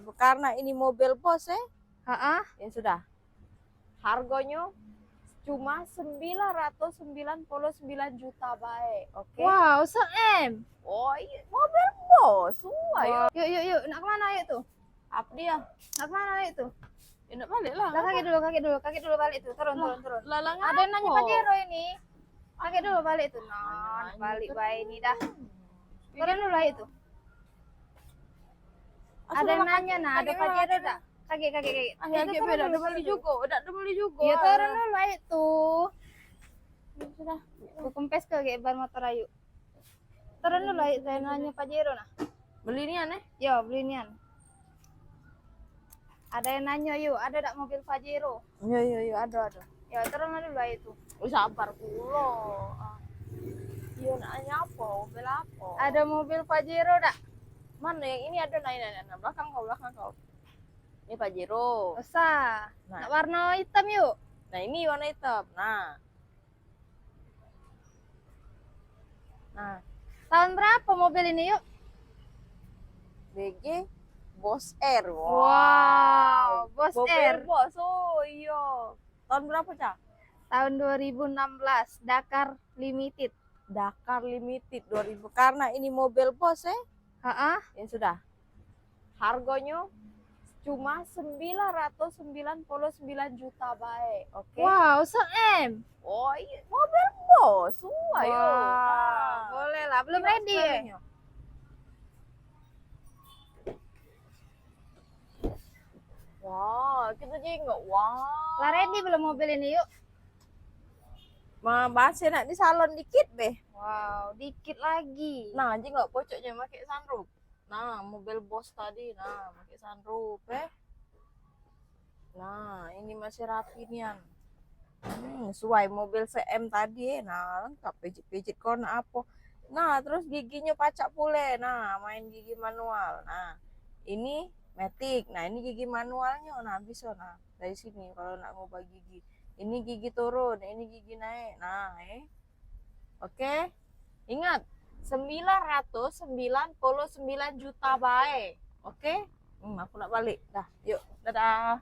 2000 karena ini mobil bos ya sudah. Harganya cuma 999 juta baik. Oke. Wow, se-M. Oh iya, mobil bos. Wah, Wow. Yuk. Nak kemana yuk tuh? apa dia? Nak kemana yuk tuh? Ya, nak balik lah. Lah, kaki dulu balik tuh. Turun. Lalang Ada yang nanya Pajero ini. Kaki dulu balik tuh. Non, balik baik ini dah. Turun dulu lah itu. Ada yang nanya nah, ada Pajero dah. Kaki. Kaki beda, udah beli juga. Ya turun dulu lah itu. Sudah. Aku kempes ke bar motor ayu. Turun dulu lah, saya nanya Pajero nah. Beli ini aneh? Yo, beli nian. Ada yang nanya yuk, ada tak mobil Pajero? Iya, ada. Ya turun dulu lah itu. Sabar kulo. Iya, nanya apa? Mobil apa? Ada mobil Pajero tak? Mana yang ini ada nah, belakang kau. Ini Pajero. Usah. Nah. Nak warna hitam yuk. Nah, ini warna hitam. Nah, Tahun berapa mobil ini yuk? BG Bos R. Wow, Bos mobil R. Bos. Oh iya. Tahun berapa, Cak? Tahun 2016, Dakar Limited. Dakar Limited 2000 karena ini mobil bos ya sudah. Harganya cuma 999 juta baik. Oke. Wow, se-M. Oh iya, mobil bos. Wah, boleh lah. Belum ready ya? Wah, kita jengok. Wah. Lah ready belum mobil ini yuk? Bahasnya nak di salon dikit beh. Wow, dikit lagi. Nah, jengok pocoknya pakai sunroof. Nah, mobil bos tadi, nah, pakai sunroof Nah, ini masih rapi nian. Sesuai mobil CM tadi, nah, lengkap pijit-pijit korna apa. Nah, terus giginya pacak pule. Nah, main gigi manual. Nah, ini matic. Nah, ini gigi manualnya. Nah, bisa nah dari sini kalau nak ngubah gigi. Ini gigi turun, ini gigi naik. Nah, Oke. Ingat, 999 juta baik. Oke? Aku nak balik. Dah, yuk. Dadah.